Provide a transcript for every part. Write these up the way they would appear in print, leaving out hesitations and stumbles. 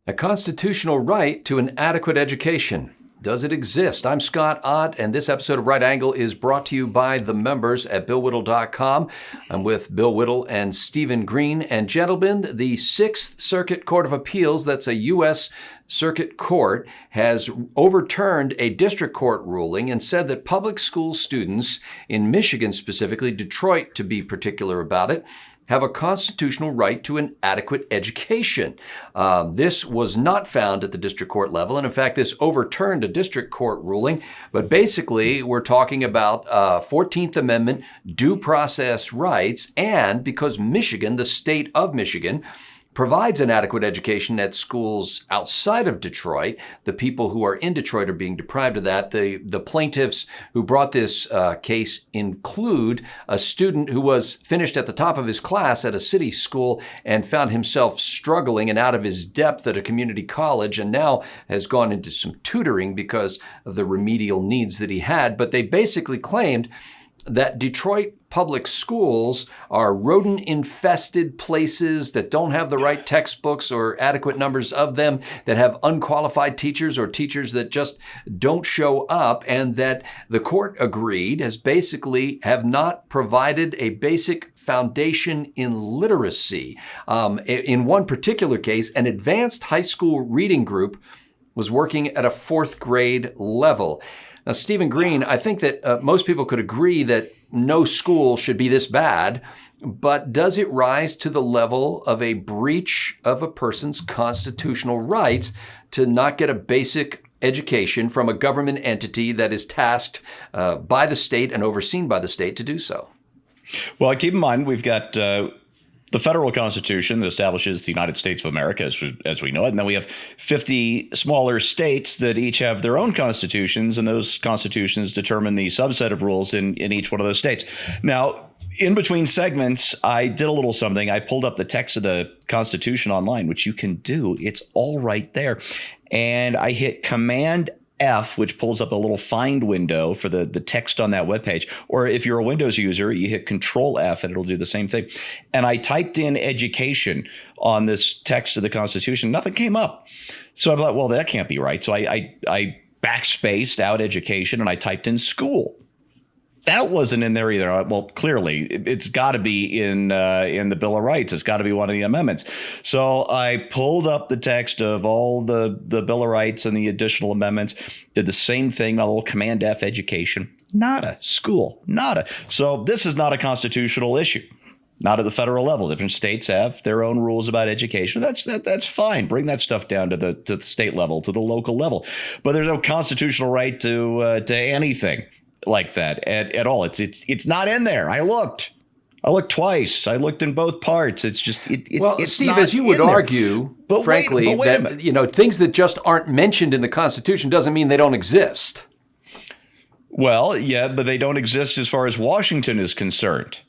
A constitutional right to an adequate education. Does it exist? I'm Scott Ott, and this episode of Right Angle is brought to you by the members at BillWhittle.com. I'm with Bill Whittle and Stephen Green. And gentlemen, the Sixth Circuit Court of Appeals, that's a U.S. Circuit Court, has overturned a district court ruling and said that public school students in Michigan, specifically Detroit to be particular about it, have a constitutional right to an adequate education. This was not found at the district court level, and in fact, this overturned a district court ruling. But basically, we're talking about 14th Amendment due process rights, and because Michigan, the state of Michigan, provides an adequate education at schools outside of Detroit. The people who are in Detroit are being deprived of that. The plaintiffs who brought this case include a student who was finished at the top of his class at a city school and found himself struggling and out of his depth at a community college, and now has gone into some tutoring because of the remedial needs that he had. But they basically claimed that Detroit public schools are rodent-infested places that don't have the right textbooks or adequate numbers of them, that have unqualified teachers or teachers that just don't show up, and that the court agreed has basically have not provided a basic foundation in literacy. In one particular case, an advanced high school reading group was working at a fourth grade level. Now, Stephen Green, I think that most people could agree that no school should be this bad, but does it rise to the level of a breach of a person's constitutional rights to not get a basic education from a government entity that is tasked by the state and overseen by the state to do so? Well, keep in mind, we've got the federal constitution that establishes the United States of America as we know it. And then we have 50 smaller states that each have their own constitutions, and those constitutions determine the subset of rules in each one of those states. Now, in between segments, I did a little something. I pulled up the text of the Constitution online, which you can do. It's all right there. And I hit Command F, which pulls up a little find window for the text on that webpage. Or if you're a Windows user, you hit Control F and it'll do the same thing. And I typed in education on this text of the Constitution. Nothing came up. So I thought, well, that can't be right. So I backspaced out education and I typed in school. That wasn't in there either. Well, clearly, it's got to be in the Bill of Rights. It's got to be one of the amendments. So I pulled up the text of all the Bill of Rights and the additional amendments, did the same thing, a little Command F education. Nada. School. Nada. So this is not a constitutional issue. Not at the federal level. Different states have their own rules about education. That's fine. Bring that stuff down to the state level, to the local level. But there's no constitutional right to anything like that at all. It's not in there. I looked twice. I looked in both parts. It's just it's Steve, not as you would argue, but frankly, wait that things that just aren't mentioned in the Constitution doesn't mean they don't exist. Well, yeah, but they don't exist as far as Washington is concerned.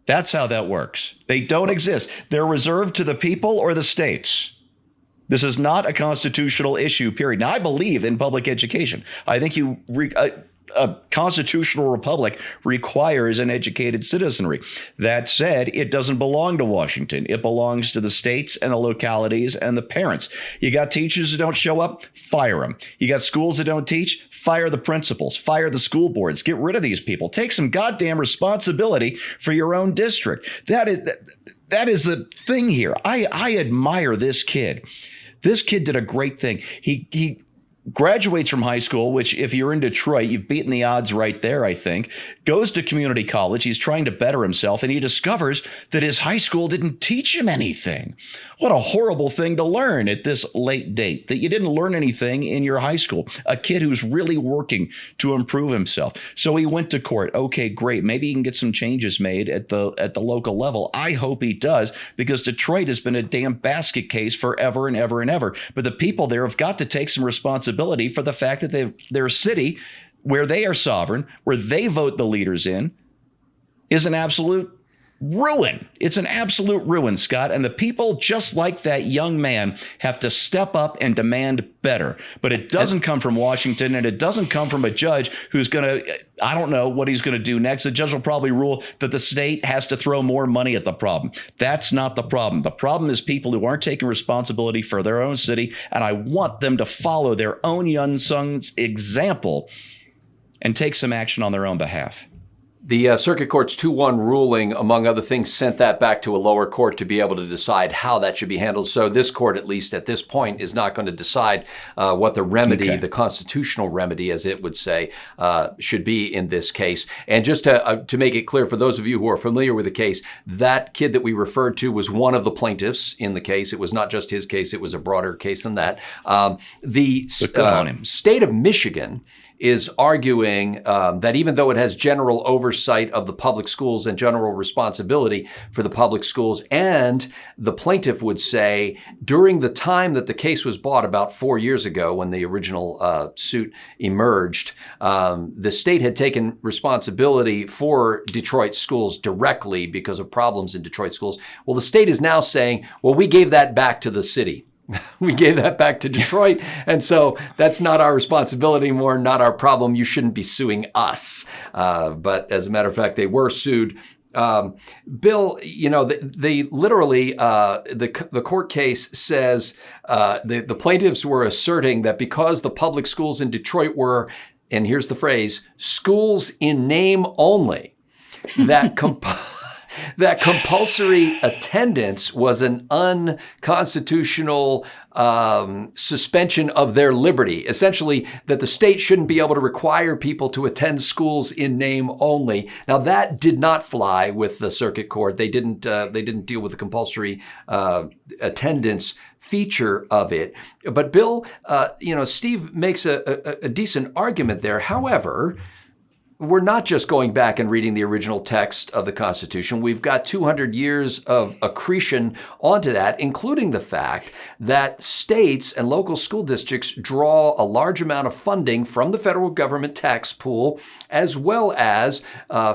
That's how that works. They don't exist. They're reserved to the people or the states. This is not a constitutional issue, period. Now, I believe in public education. I think a constitutional republic requires an educated citizenry. That said, it doesn't belong to Washington. It belongs to the states and the localities and the parents. You got teachers who don't show up, fire them. You got schools that don't teach, fire the principals, fire the school boards. Get rid of these people. Take some goddamn responsibility for your own district. That is the thing here. I admire this kid. This kid did a great thing. He graduates from high school, which if you're in Detroit, you've beaten the odds right there, I think, goes to community college. He's trying to better himself, and he discovers that his high school didn't teach him anything. What a horrible thing to learn at this late date, that you didn't learn anything in your high school. A kid who's really working to improve himself. So he went to court. Okay, great. Maybe he can get some changes made at the local level. I hope he does, because Detroit has been a damn basket case forever and ever and ever. But the people there have got to take some responsibility for the fact that they're a city where they are sovereign, where they vote the leaders in, is an absolute ruin. It's an absolute ruin, Scott. And the people, just like that young man, have to step up and demand better. But it doesn't come from Washington, and it doesn't come from a judge who's going to, I don't know what he's going to do next. The judge will probably rule that the state has to throw more money at the problem. That's not the problem. The problem is people who aren't taking responsibility for their own city, and I want them to follow their own young son's example and take some action on their own behalf. The Circuit Court's 2-1 ruling, among other things, sent that back to a lower court to be able to decide how that should be handled. So this court, at least at this point, is not going to decide what the remedy, the constitutional remedy, as it would say, should be in this case. And just to make it clear for those of you who are familiar with the case, that kid that we referred to was one of the plaintiffs in the case. It was not just his case. It was a broader case than that. The state of Michigan is arguing that even though it has general oversight of the public schools and general responsibility for the public schools, and the plaintiff would say during the time that the case was brought about 4 years ago when the original suit emerged, the state had taken responsibility for Detroit schools directly because of problems in Detroit schools. Well, the state is now saying, well, we gave that back to the city. We gave that back to Detroit, and so that's not our responsibility anymore, not our problem. You shouldn't be suing us. But as a matter of fact, they were sued. Bill, you know, they literally, the court case says the plaintiffs were asserting that because the public schools in Detroit were, and here's the phrase, schools in name only, that that compulsory attendance was an unconstitutional suspension of their liberty. Essentially, that the state shouldn't be able to require people to attend schools in name only. Now, that did not fly with the circuit court. They didn't deal with the compulsory attendance feature of it. But Bill, Steve makes a decent argument there. However, we're not just going back and reading the original text of the Constitution. We've got 200 years of accretion onto that, including the fact that states and local school districts draw a large amount of funding from the federal government tax pool, as well as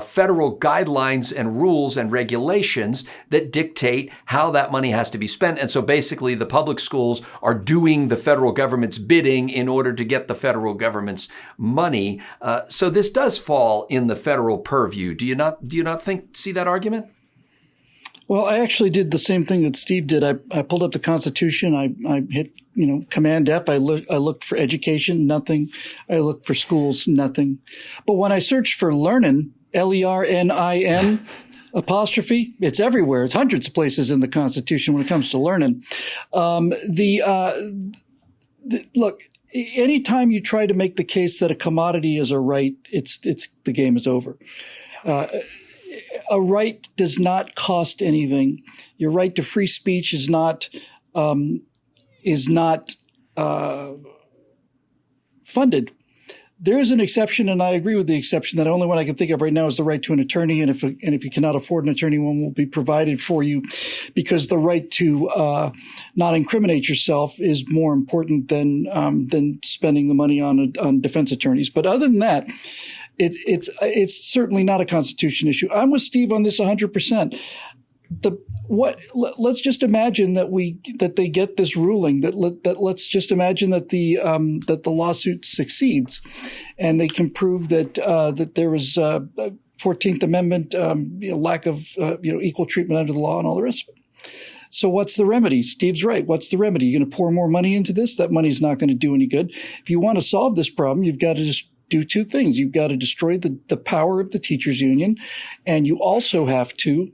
federal guidelines and rules and regulations that dictate how that money has to be spent. And so basically the public schools are doing the federal government's bidding in order to get the federal government's money. So this does fall in the federal purview. Do you not see that argument? Well, I actually did the same thing that Steve did. I pulled up the Constitution. I hit, Command F. I looked for education, nothing. I looked for schools, nothing. But when I searched for learning, Lernin apostrophe, it's everywhere. It's hundreds of places in the Constitution when it comes to learning. Look. Anytime you try to make the case that a commodity is a right, it's the game is over. A right does not cost anything. Your right to free speech is not funded. There is an exception, and I agree with the exception. That only one I can think of right now is the right to an attorney, and if you cannot afford an attorney, one will be provided for you, because the right to not incriminate yourself is more important than spending the money on defense attorneys. But other than that, it's certainly not a Constitution issue. I'm with Steve on this 100%. Let's just imagine that they get this ruling. Let's just imagine that the lawsuit succeeds, and they can prove that there was 14th Amendment lack of equal treatment under the law and all the rest of it. So what's the remedy? Steve's right. What's the remedy? You're going to pour more money into this? That money's not going to do any good. If you want to solve this problem, you've got to just do two things. You've got to destroy the power of the teachers union, and you also have to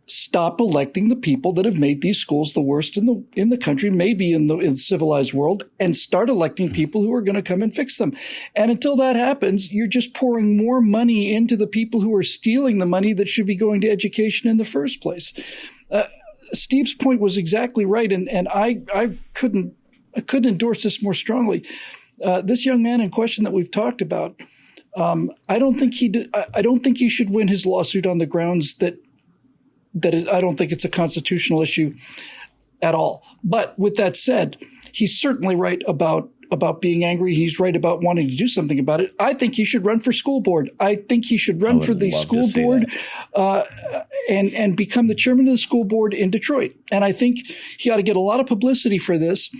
stop electing the people that have made these schools the worst in the country, maybe in the civilized world, and start electing people who are going to come and fix them. And until that happens, you're just pouring more money into the people who are stealing the money that should be going to education in the first place. Steve's point was exactly right, and I couldn't endorse this more strongly. This young man in question that we've talked about, I don't think he should win his lawsuit on the grounds that I don't think it's a constitutional issue at all. But with that said, he's certainly right about about being angry. He's right about wanting to do something about it. I think he should run for school board. I think he should run for the school board and become the chairman of the school board in Detroit. And I think he ought to get a lot of publicity for this.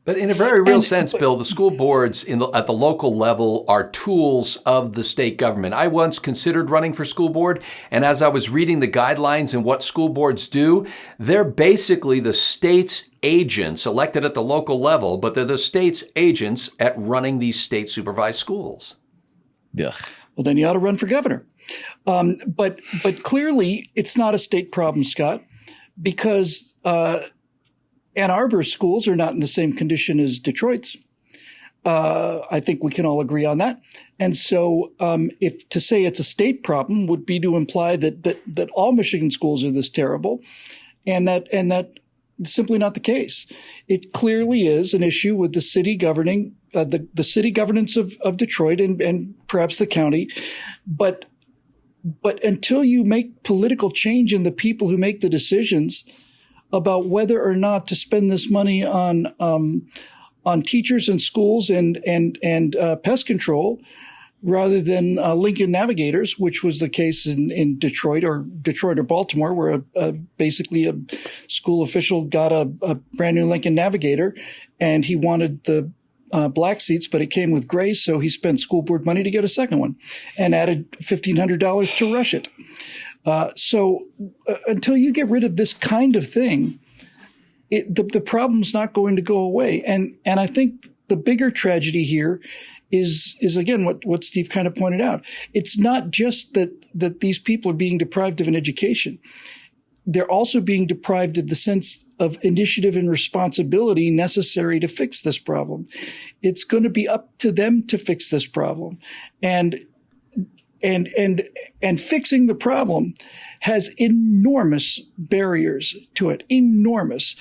But in a very real sense, Bill, the school boards at the local level are tools of the state government. I once considered running for school board, and as I was reading the guidelines and what school boards do, they're basically the state's agents elected at the local level, but they're the state's agents at running these state-supervised schools. Yeah. Well, then you ought to run for governor. But clearly, it's not a state problem, Scott, because Ann Arbor's schools are not in the same condition as Detroit's. I think we can all agree on that. And so if to say it's a state problem would be to imply that all Michigan schools are this terrible, and that simply not the case. It clearly is an issue with the city governing, the city governance of Detroit and perhaps the county. But until you make political change in the people who make the decisions about whether or not to spend this money on teachers and schools and pest control, rather than Lincoln Navigators, which was the case in Detroit or Baltimore, where basically a school official got a brand new Lincoln Navigator, and he wanted the black seats, but it came with gray, so he spent school board money to get a second one and added $1,500 to rush it. So until you get rid of this kind of thing, the problem's not going to go away. And I think the bigger tragedy here is again what Steve kind of pointed out. It's not just that these people are being deprived of an education. They're also being deprived of the sense of initiative and responsibility necessary to fix this problem. It's going to be up to them to fix this problem. And fixing the problem has enormous barriers to it, enormous.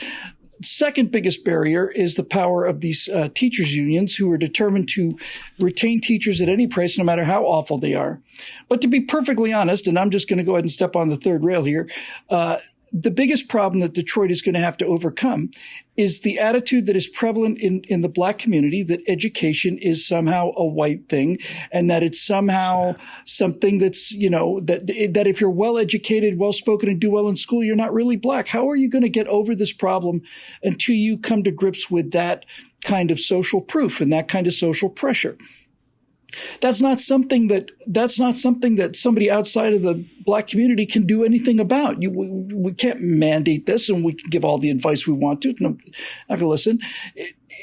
Second biggest barrier is the power of these teachers unions who are determined to retain teachers at any price, no matter how awful they are. But to be perfectly honest, and I'm just going to go ahead and step on the third rail here, the biggest problem that Detroit is going to have to overcome is the attitude that is prevalent in the black community that education is somehow a white thing, and that it's somehow something that's, that if you're well educated, well spoken, and do well in school, you're not really black. How are you going to get over this problem until you come to grips with that kind of social proof and that kind of social pressure? That's not something that somebody outside of the black community can do anything about. We can't mandate this, and we can give all the advice we want to. No, not going to listen.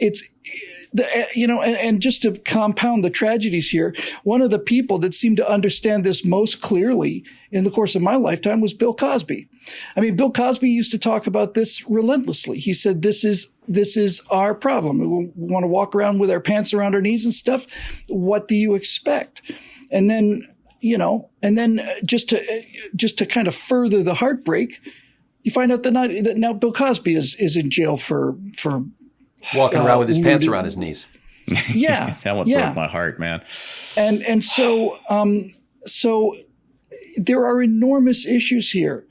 And just to compound the tragedies here, one of the people that seemed to understand this most clearly in the course of my lifetime was Bill Cosby. I mean, Bill Cosby used to talk about this relentlessly. He said, this is our problem. We want to walk around with our pants around our knees and stuff. What do you expect? And then, just to kind of further the heartbreak, you find out that now Bill Cosby is in jail for walking around with his pants around his knees. Yeah. That one broke my heart, man. And so there are enormous issues here,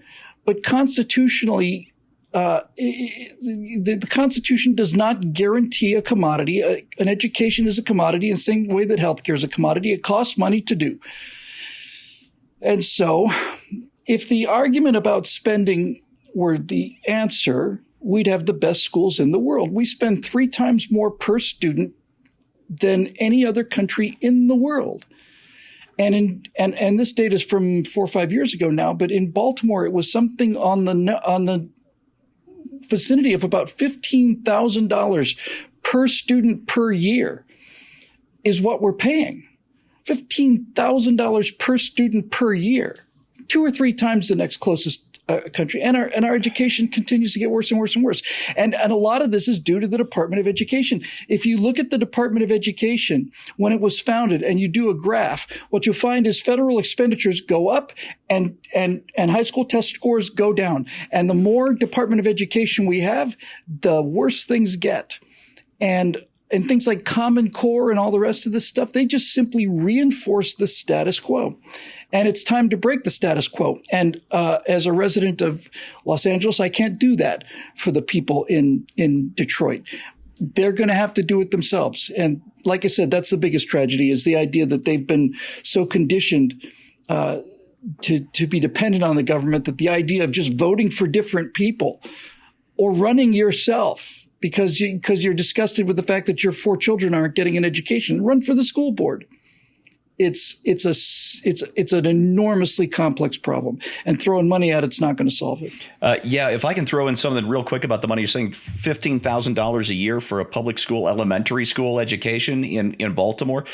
but constitutionally, the Constitution does not guarantee a commodity. An education is a commodity in the same way that healthcare is a commodity. It costs money to do. And so if the argument about spending were the answer, we'd have the best schools in the world. We spend 3 times more per student than any other country in the world. And this data is from 4 or 5 years ago now, but in Baltimore, it was something on the vicinity of about $15,000 per student per year is what we're paying. $15,000 per student per year, 2 or 3 times the next closest country. And our education continues to get worse and worse and worse. And a lot of this is due to the Department of Education. If you look at the Department of Education when it was founded and you do a graph, what you'll find is federal expenditures go up and high school test scores go down. And the more Department of Education we have, the worse things get. And things like Common Core and all the rest of this stuff, they just simply reinforce the status quo. And it's time to break the status quo. And as a resident of Los Angeles, I can't do that for the people in Detroit. they're going to have to do it themselves. And like I said, that's the biggest tragedy, is the idea that they've been so conditioned to be dependent on the government, that the idea of just voting for different people or running yourself because you're disgusted with the fact that your 4 children aren't getting an education, run for the school board. It's an enormously complex problem, and throwing money at it's not going to solve it. Yeah, if I can throw in something real quick about the money, you're saying $15,000 a year for a public school, elementary school education in Baltimore.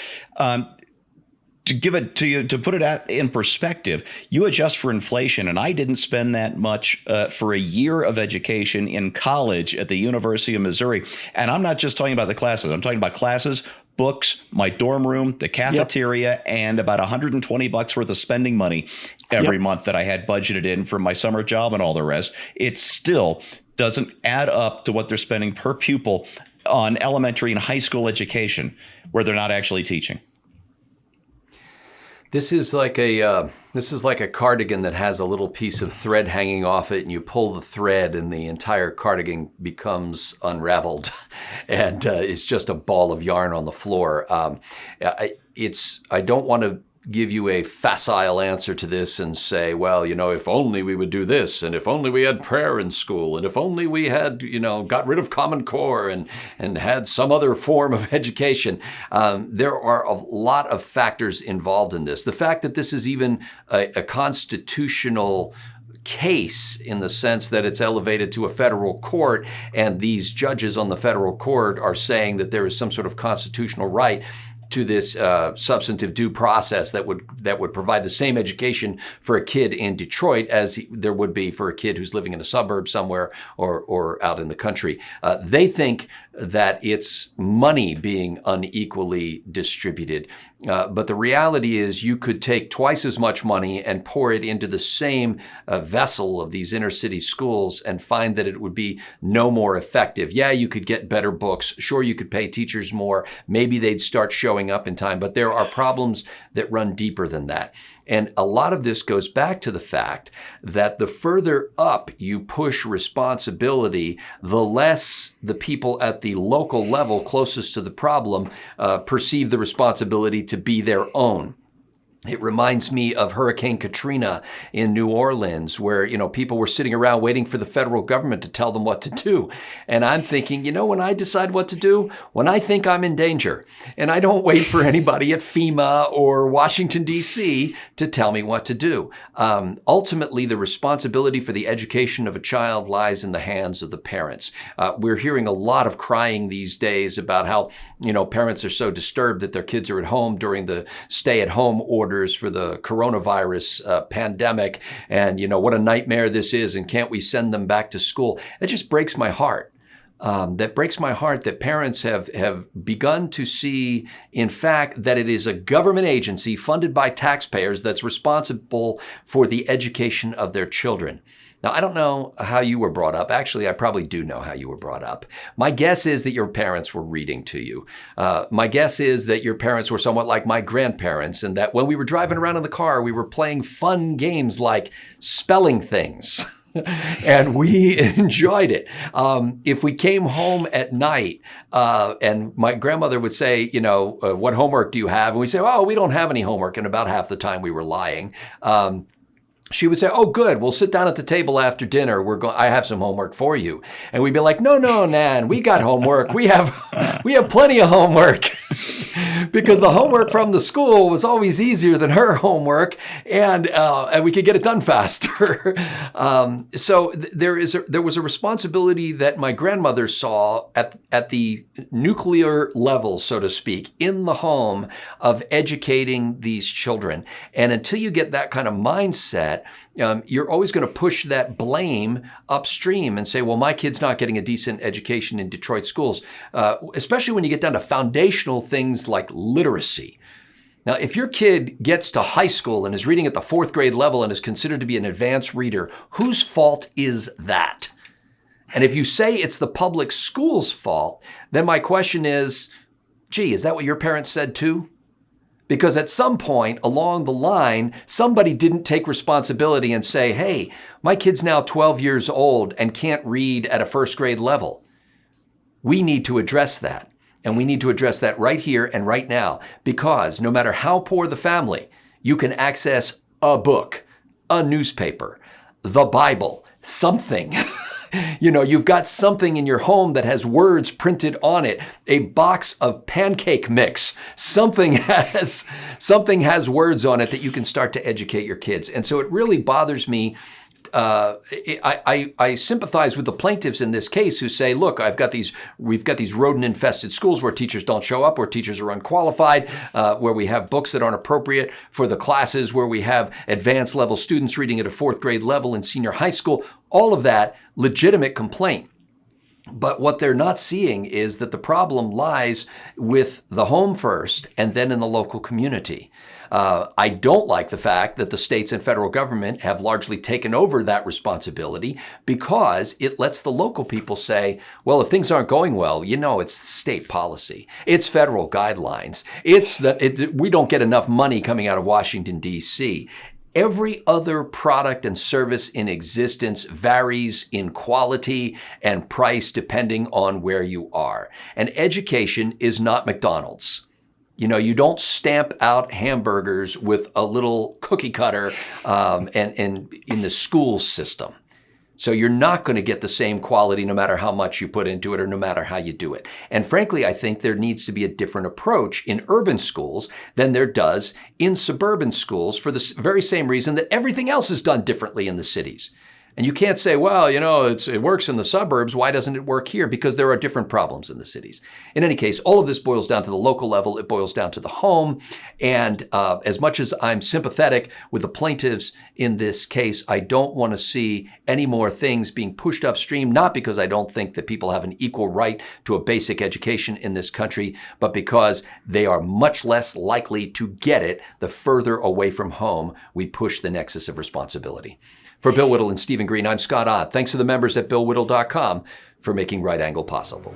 To give it to you, to put it in perspective, you adjust for inflation, and I didn't spend that much for a year of education in college at the University of Missouri. And I'm not just talking about the classes. I'm talking about classes, books, my dorm room, the cafeteria, and about $120 worth of spending money every month that I had budgeted in for my summer job and all the rest. It still doesn't add up to what they're spending per pupil on elementary and high school education, where they're not actually teaching. This is like a cardigan that has a little piece of thread hanging off it, and you pull the thread, and the entire cardigan becomes unraveled, and it's just a ball of yarn on the floor. I don't want to give you a facile answer to this and say, well, if only we would do this, and if only we had prayer in school, and if only we had, got rid of Common Core and had some other form of education. There are a lot of factors involved in this. The fact that this is even a constitutional case, in the sense that it's elevated to a federal court, and these judges on the federal court are saying that there is some sort of constitutional right to this substantive due process that would provide the same education for a kid in Detroit as there would be for a kid who's living in a suburb somewhere or out in the country. They think that it's money being unequally distributed. But the reality is, you could take twice as much money and pour it into the same vessel of these inner city schools and find that it would be no more effective. Yeah, you could get better books. Sure, you could pay teachers more. Maybe they'd start showing up in time. But there are problems that run deeper than that. And a lot of this goes back to the fact that the further up you push responsibility, the less the people at the local level closest to the problem perceive the responsibility to be their own. It reminds me of Hurricane Katrina in New Orleans, where, people were sitting around waiting for the federal government to tell them what to do. And I'm thinking, when I decide what to do, when I think I'm in danger, and I don't wait for anybody at FEMA or Washington, D.C. to tell me what to do. Ultimately, the responsibility for the education of a child lies in the hands of the parents. We're hearing a lot of crying these days about how, parents are so disturbed that their kids are at home during the stay-at-home order for the coronavirus pandemic, and what a nightmare this is, and can't we send them back to school? It just breaks my heart. That breaks my heart that parents have begun to see, in fact, that it is a government agency funded by taxpayers that's responsible for the education of their children. Now, I don't know how you were brought up. Actually, I probably do know how you were brought up. My guess is that your parents were reading to you. My guess is that your parents were somewhat like my grandparents, and that when we were driving around in the car, we were playing fun games like spelling things. And we enjoyed it. If we came home at night and my grandmother would say, what homework do you have? And we say, oh, we don't have any homework. And about half the time we were lying. She would say, oh, good, we'll sit down at the table after dinner. I have some homework for you. And we'd be like, no, Nan, we got homework. We have plenty of homework. Because the homework from the school was always easier than her homework, and we could get it done faster. So there was a responsibility that my grandmother saw at the nuclear level, so to speak, in the home, of educating these children. And until you get that kind of mindset, you're always going to push that blame upstream and say, well, my kid's not getting a decent education in Detroit schools, especially when you get down to foundational things like literacy. Now, if your kid gets to high school and is reading at the 4th grade level and is considered to be an advanced reader, whose fault is that? And if you say it's the public school's fault, then my question is, gee, is that what your parents said too? Because at some point along the line, somebody didn't take responsibility and say, hey, my kid's now 12 years old and can't read at a 1st grade level. We need to address that. And we need to address that right here and right now, because no matter how poor the family, you can access a book, a newspaper, the Bible, something. You've got something in your home that has words printed on it, a box of pancake mix. Something has words on it that you can start to educate your kids. And so it really bothers me. I sympathize with the plaintiffs in this case who say, look, we've got these rodent-infested schools where teachers don't show up, where teachers are unqualified, where we have books that aren't appropriate for the classes, where we have advanced level students reading at a 4th grade level in senior high school. All of that, legitimate complaint. But what they're not seeing is that the problem lies with the home first and then in the local community. I don't like the fact that the states and federal government have largely taken over that responsibility, because it lets the local people say, well, if things aren't going well, it's state policy. It's federal guidelines. We don't get enough money coming out of Washington, D.C. Every other product and service in existence varies in quality and price depending on where you are. And education is not McDonald's. You don't stamp out hamburgers with a little cookie cutter and in the school system. So you're not going to get the same quality no matter how much you put into it or no matter how you do it. And frankly, I think there needs to be a different approach in urban schools than there does in suburban schools, for the very same reason that everything else is done differently in the cities. And you can't say, well, it works in the suburbs. Why doesn't it work here? Because there are different problems in the cities. In any case, all of this boils down to the local level. It boils down to the home. And as much as I'm sympathetic with the plaintiffs in this case, I don't want to see any more things being pushed upstream, not because I don't think that people have an equal right to a basic education in this country, but because they are much less likely to get it the further away from home we push the nexus of responsibility. For Bill Whittle and Stephen Green, I'm Scott Ott. Thanks to the members at BillWhittle.com for making Right Angle possible.